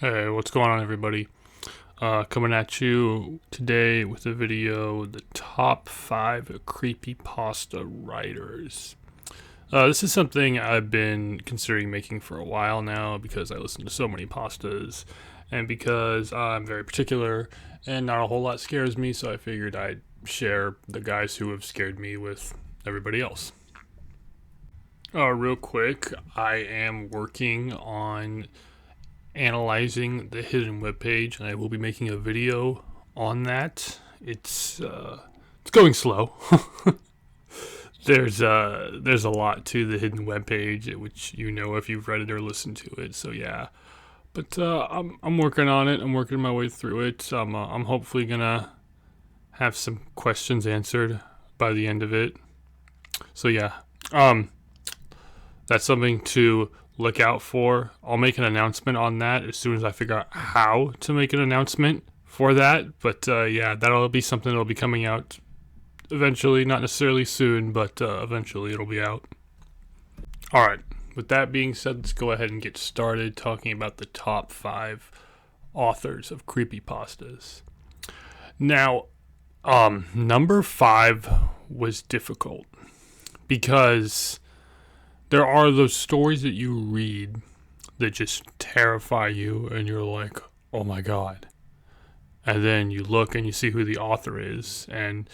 Hey, what's going on, everybody? Coming at you today with a video, the top 5 creepypasta writers. This is something I've been considering making for a while now because I listen to so many pastas and because I'm very particular and not a whole lot scares me, so I figured I'd share the guys who have scared me with everybody else. Real quick, I am working on analyzing the hidden web page, and I will be making a video on that. It's going slow. There's a lot to the hidden web page, which you know if you've read it or listened to it. So yeah, but I'm working on it. I'm working my way through it. I'm hopefully gonna have some questions answered by the end of it. So yeah, that's something to look out for. I'll make an announcement on that as soon as I figure out how to make an announcement for that. But yeah, that'll be something that'll be coming out eventually, not necessarily soon, but eventually it'll be out. All right, with that being said, let's go ahead and get started talking about the top 5 authors of creepypastas. Now, number 5 was difficult because there are those stories that you read that just terrify you and you're like, oh my god. And then you look and you see who the author is, and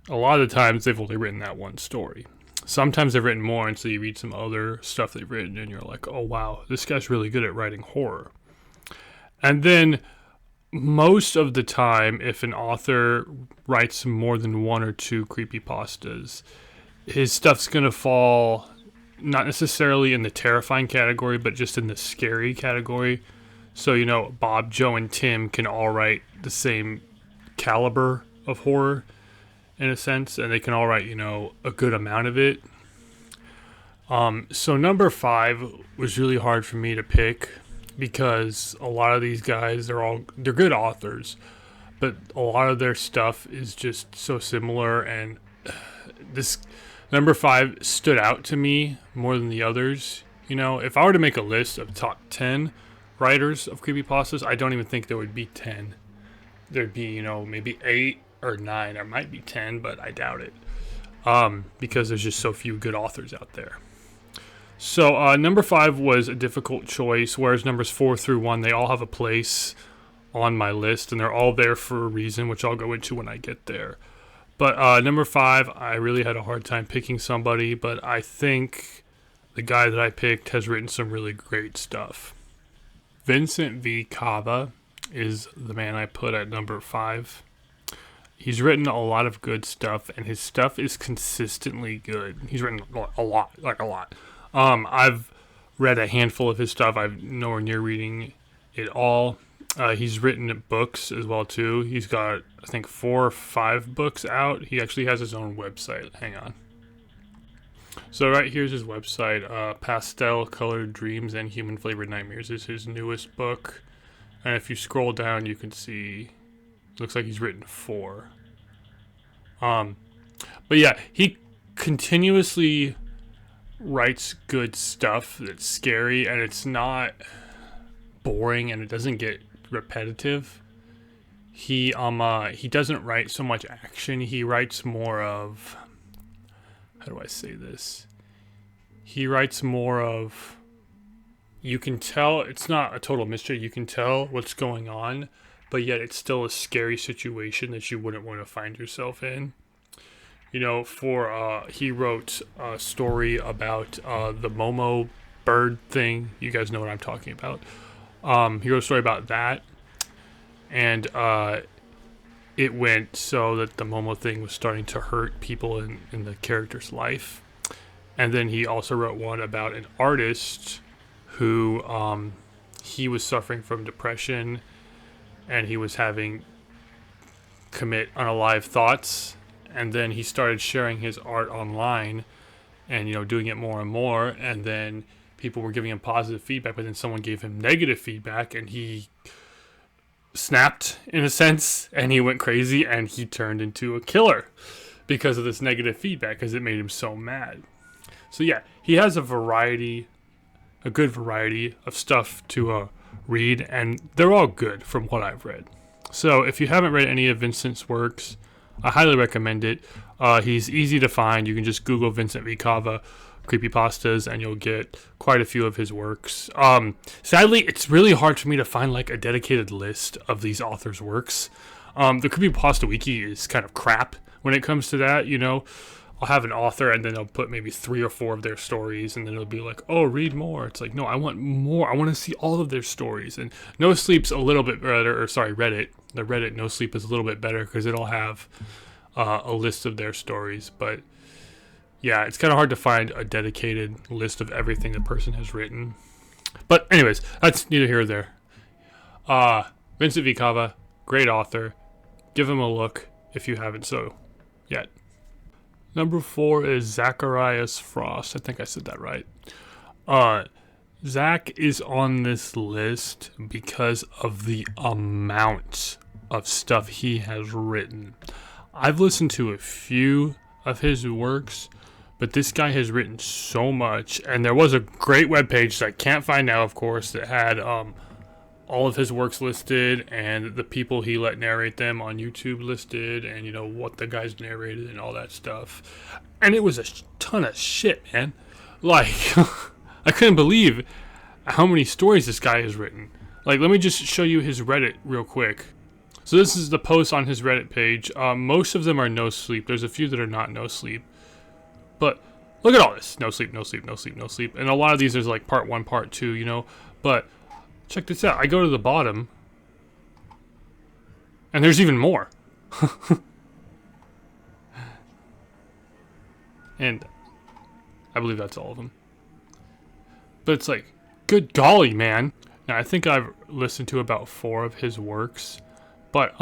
a lot of the times they've only written that one story. Sometimes they've written more, and so you read some other stuff they've written and you're like, oh wow, this guy's really good at writing horror. And then most of the time, if an author writes more than 1 or 2 creepypastas, his stuff's gonna fall not necessarily in the terrifying category, but just in the scary category. So, you know, Bob, Joe, and Tim can all write the same caliber of horror, in a sense, and they can all write, you know, a good amount of it. So number 5 was really hard for me to pick because a lot of these guys, they're good authors, but a lot of their stuff is just so similar, and this number 5 stood out to me more than the others. You know, if I were to make a list of top 10 writers of creepypastas, I don't even think there would be 10. There'd be, you know, maybe 8 or 9. There might be 10, but I doubt it. Because there's just so few good authors out there. So number 5 was a difficult choice, whereas numbers 4 through 1, they all have a place on my list, and they're all there for a reason, which I'll go into when I get there. But number 5, I really had a hard time picking somebody, but I think the guy that I picked has written some really great stuff. Vincent V. Cava is the man I put at number 5. He's written a lot of good stuff, and his stuff is consistently good. He's written a lot. I've read a handful of his stuff. I'm nowhere near reading it all. He's written books as well too. He's got, I think, 4 or 5 books out. He actually has his own website. Hang on. So right here's his website. Pastel Colored Dreams and Human Flavored Nightmares is his newest book. And if you scroll down, you can see, looks like he's written 4. But yeah, he continuously writes good stuff that's scary, and it's not boring, and it doesn't get repetitive. He doesn't write so much action. He writes more of, how do I say this? He writes more of, you can tell it's not a total mystery. You can tell what's going on, but yet it's still a scary situation that you wouldn't want to find yourself in. You know, he wrote a story about the Momo bird thing. You guys know what I'm talking about. He wrote a story about that, and it went so that the Momo thing was starting to hurt people in the character's life. And then he also wrote one about an artist who he was suffering from depression, and he was having commit unalive thoughts, and then he started sharing his art online and, you know, doing it more and more, and then people were giving him positive feedback, but then someone gave him negative feedback, and he snapped, in a sense, and he went crazy, and he turned into a killer because of this negative feedback, because it made him so mad. So yeah, he has a good variety of stuff to read, and they're all good from what I've read. So if you haven't read any of Vincent's works, I highly recommend it. He's easy to find. You can just Google Vincent V. Cava creepypastas and you'll get quite a few of his works. Sadly, it's really hard for me to find like a dedicated list of these authors' works. The Creepypasta Wiki is kind of crap when it comes to that, you know. I'll have an author and then I'll put maybe 3 or 4 of their stories and then it'll be like, oh, read more. It's like, no, I want more. I want to see all of their stories. And No Sleep's a little bit better, or sorry, Reddit. The Reddit No Sleep is a little bit better because it'll have a list of their stories. But yeah, it's kind of hard to find a dedicated list of everything the person has written. But anyways, that's neither here or there. Vincent V. Cava, great author. Give him a look if you haven't so yet. Number 4 is Zacharias Frost. I think I said that right. Zach is on this list because of the amount of stuff he has written. I've listened to a few of his works, but this guy has written so much. And there was a great webpage that I can't find now, of course, that had all of his works listed and the people he let narrate them on YouTube listed and, you know, what the guys narrated and all that stuff. And it was a ton of shit, man. Like, I couldn't believe how many stories this guy has written. Like, let me just show you his Reddit real quick. So this is the post on his Reddit page. Most of them are No Sleep. There's a few that are not No Sleep. But look at all this. No sleep, no sleep, no sleep, no sleep. And a lot of these there's like part 1, part 2, you know. But check this out. I go to the bottom, and there's even more. And I believe that's all of them. But it's like, good golly, man. Now, I think I've listened to about 4 of his works, but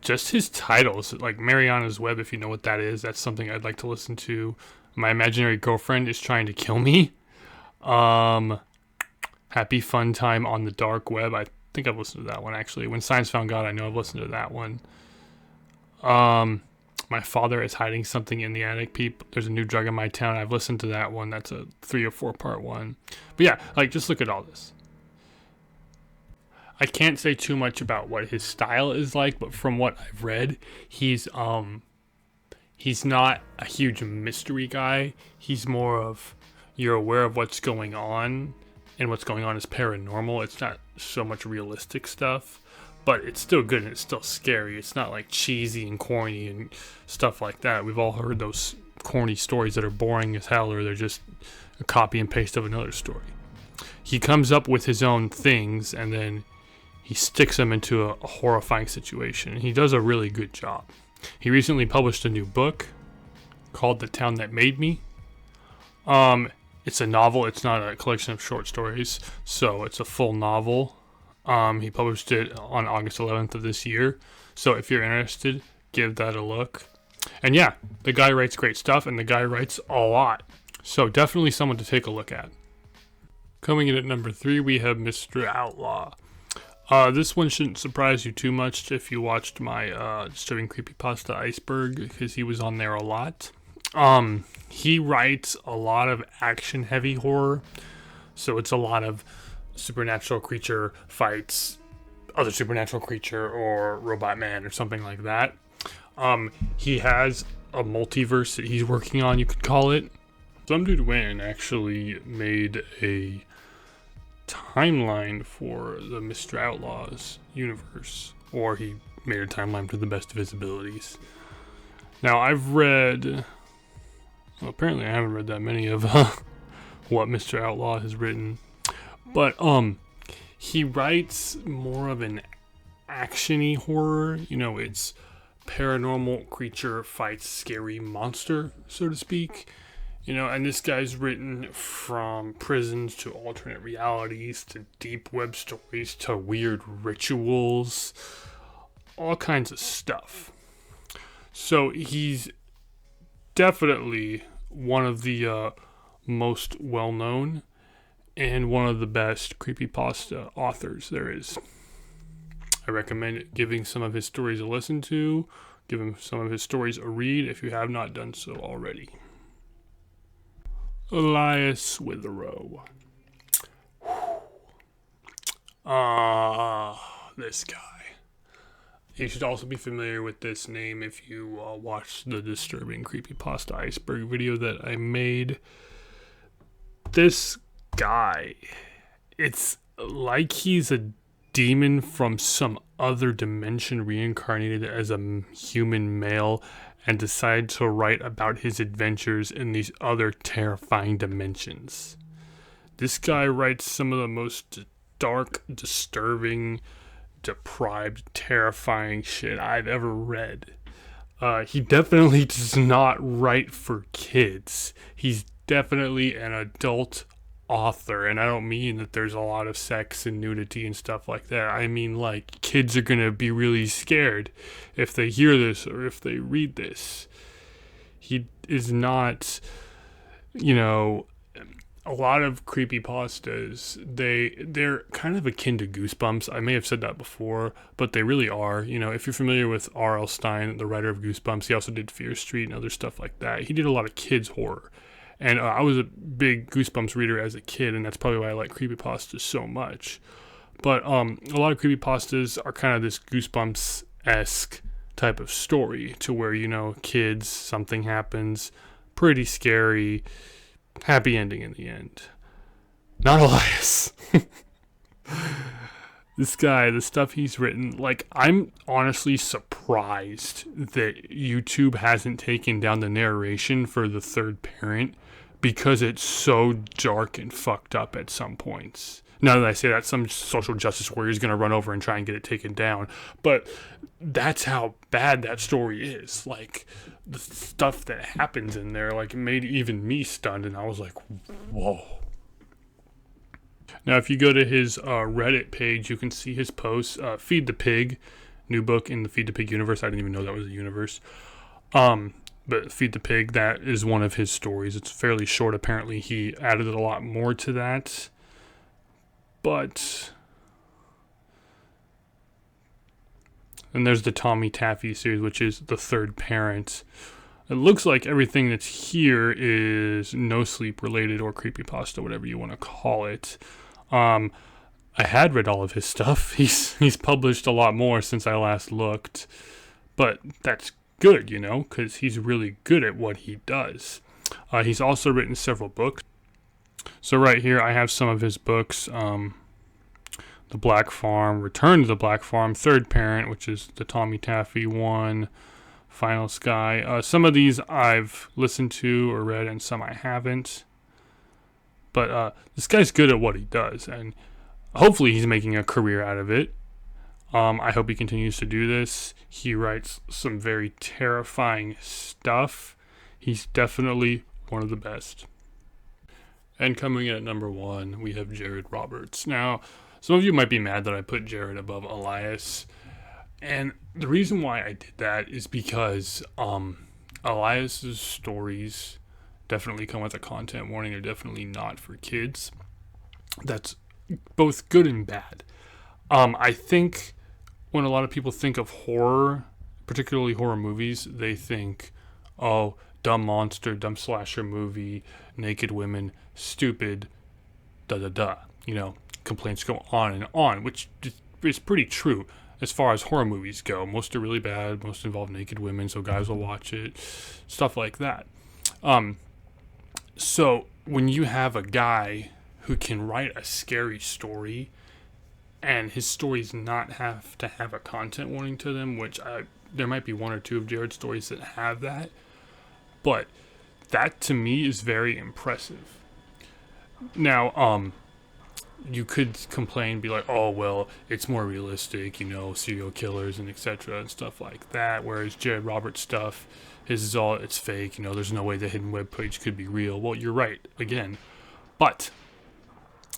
just his titles, like Mariana's Web, if you know what that is, that's something I'd like to listen to. My Imaginary Girlfriend is Trying to Kill Me. Happy Fun Time on the Dark Web. I think I've listened to that one, actually. When Science Found God, I know I've listened to that one. My Father is Hiding Something in the Attic. There's a New Drug in My Town. I've listened to that one. That's a 3 or 4 part one. But yeah, like, just look at all this. I can't say too much about what his style is like, but from what I've read, he's not a huge mystery guy. He's more of, you're aware of what's going on, and what's going on is paranormal. It's not so much realistic stuff, but it's still good and it's still scary. It's not like cheesy and corny and stuff like that. We've all heard those corny stories that are boring as hell, or they're just a copy and paste of another story. He comes up with his own things and then he sticks them into a horrifying situation. And he does a really good job. He recently published a new book called The Town That Made Me. It's a novel. It's not a collection of short stories, so it's a full novel. He published it on August 11th of this year. So if you're interested, give that a look. And yeah, the guy writes great stuff, and the guy writes a lot. So definitely someone to take a look at. Coming in at number 3, we have Mr. Outlaw. This one shouldn't surprise you too much if you watched my Disturbing Creepypasta Iceberg, because he was on there a lot. He writes a lot of action-heavy horror, so it's a lot of supernatural creature fights, other supernatural creature, or robot man, or something like that. He has a multiverse that he's working on, you could call it. Some dude went and actually made a timeline for the Mr. Outlaw's universe, or he made a timeline to the best of his abilities. Now, I've read... Well, apparently I haven't read that many of what Mr. Outlaw has written. But he writes more of an action-y horror. You know, it's paranormal creature fights scary monster, so to speak. You know, and this guy's written from prisons to alternate realities to deep web stories to weird rituals. All kinds of stuff. So he's definitely one of the most well-known and one of the best creepypasta authors there is. I recommend giving some of his stories a listen to, giving some of his stories a read if you have not done so already. Elias Witherow. This guy. You should also be familiar with this name if you watched the disturbing Creepypasta Iceberg video that I made. This guy, it's like he's a demon from some other dimension reincarnated as a human male and decided to write about his adventures in these other terrifying dimensions. This guy writes some of the most dark, disturbing, deprived, terrifying shit I've ever read. He definitely does not write for kids. He's definitely an adult author, and I don't mean that there's a lot of sex and nudity and stuff like that. I mean, like, kids are gonna be really scared if they hear this or if they read this. He is not, you know, a lot of creepypastas, they're kind of akin to Goosebumps. I may have said that before, but they really are. You know, if you're familiar with R.L. Stine, the writer of Goosebumps, he also did Fear Street and other stuff like that. He did a lot of kids horror. And I was a big Goosebumps reader as a kid, and that's probably why I like creepypastas so much. But a lot of creepypastas are kind of this Goosebumps-esque type of story to where, you know, kids, something happens, pretty scary, happy ending in the end. Not Elias. This guy, the stuff he's written, like, I'm honestly surprised that YouTube hasn't taken down the narration for The Third Parent because it's so dark and fucked up at some points. Now that I say that, some social justice warrior is going to run over and try and get it taken down. But that's how bad that story is. Like, the stuff that happens in there, like, it made even me stunned, and I was like, whoa. Now, if you go to his Reddit page, you can see his posts. Feed the Pig, new book in the Feed the Pig universe. I didn't even know that was a universe. But Feed the Pig, that is one of his stories. It's fairly short. Apparently, he added a lot more to that. But... and there's the Tommy Taffy series, which is The Third Parent. It looks like everything that's here is No Sleep related or creepypasta, whatever you want to call it. I had read all of his stuff. He's published a lot more since I last looked. But that's good, you know, because he's really good at what he does. He's also written several books. So right here I have some of his books. The Black Farm, Return to the Black Farm, Third Parent, which is the Tommy Taffy one, Final Sky. Some of these I've listened to or read, and some I haven't. But this guy's good at what he does, and hopefully he's making a career out of it. I hope he continues to do this. He writes some very terrifying stuff. He's definitely one of the best. And coming in at number 1, we have Jared Roberts. Now, some of you might be mad that I put Jared above Elias. And the reason why I did that is because Elias's stories definitely come with a content warning. They're definitely not for kids. That's both good and bad. I think when a lot of people think of horror, particularly horror movies, they think, oh, dumb monster, dumb slasher movie, naked women, stupid, da-da-da. You know, complaints go on, which is pretty true as far as horror movies go. Most are really bad, most involve naked women, so guys will watch it, stuff like that. So when you have a guy who can write a scary story and his stories not have to have a content warning to them, which there might be one or two of Jared's stories that have that, but that to me is very impressive. Now, you could complain, be like, oh, well, it's more realistic, you know, serial killers and etc. and stuff like that, whereas Jared Roberts' stuff, his is all, it's fake, you know, there's no way the hidden web page could be real. Well, you're right, again. But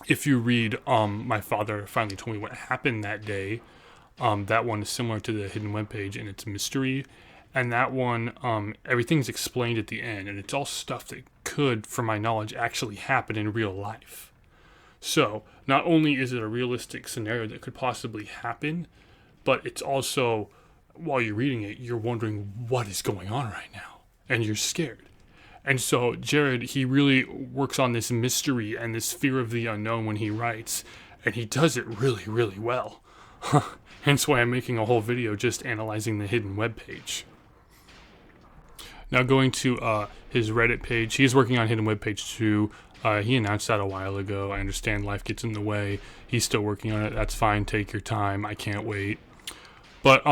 if you read My Father Finally Told Me What Happened That Day, that one is similar to the hidden web page and it's mystery. And that one, everything's explained at the end, and it's all stuff that could, from my knowledge, actually happen in real life. So, not only is it a realistic scenario that could possibly happen, but it's also, while you're reading it, you're wondering what is going on right now, and you're scared. And so, Jared, he really works on this mystery and this fear of the unknown when he writes, and he does it really, really well. Hence why I'm making a whole video just analyzing the hidden web page. Now going to his Reddit page, he's working on hidden web page 2. He announced that a while ago. I understand life gets in the way. He's still working on it. That's fine. Take your time. I can't wait. But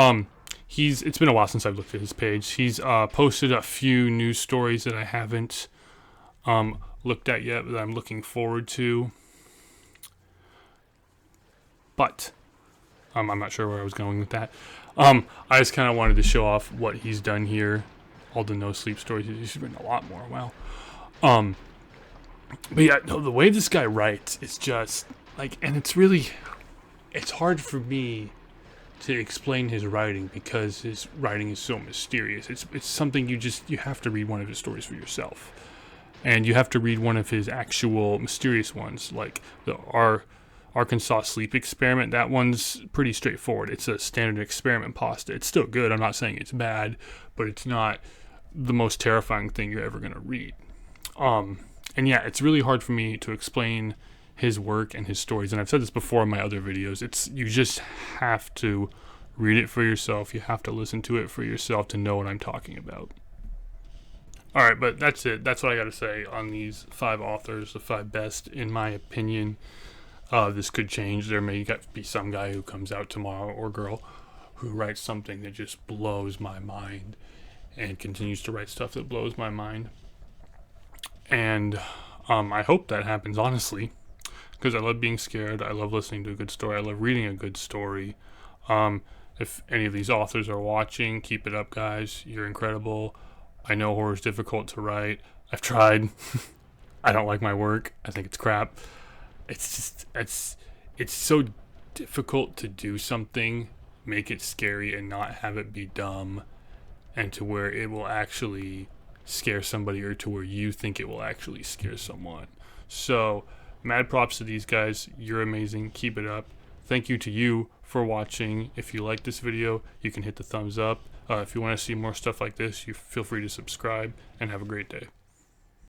it's been a while since I've looked at his page. He's posted a few news stories that I haven't looked at yet, that I'm looking forward to. But I'm not sure where I was going with that. I just kind of wanted to show off what he's done here. All the no sleep stories. He's written a lot more. Wow. But yeah, no, the way this guy writes is just like, and it's hard for me to explain his writing because his writing is so mysterious. It's something you have to read one of his stories for yourself, and you have to read one of his actual mysterious ones, like the Arkansas sleep experiment. That one's pretty straightforward. It's a standard experiment pasta. It's still good. I'm not saying it's bad, but it's not the most terrifying thing you're ever gonna read. And yeah, it's really hard for me to explain his work and his stories. And I've said this before in my other videos. You just have to read it for yourself. You have to listen to it for yourself to know what I'm talking about. All right, but that's it. That's what I got to say on these 5 authors, the 5 best, in my opinion. This could change. There may be some guy who comes out tomorrow, or girl, who writes something that just blows my mind and continues to write stuff that blows my mind. And I hope that happens, honestly, because I love being scared. I love listening to a good story. I love reading a good story. If any of these authors are watching, keep it up, guys. You're incredible. I know horror is difficult to write. I've tried. I don't like my work. I think it's crap. It's so difficult to do something, make it scary, and not have it be dumb, and to where it will actually scare somebody, or to where you think it will actually scare someone. So mad props to these guys. You're amazing. Keep it up. Thank you to you for watching. If you like this video, you can hit the thumbs up. If you want to see more stuff like this, you feel free to subscribe, and have a great day.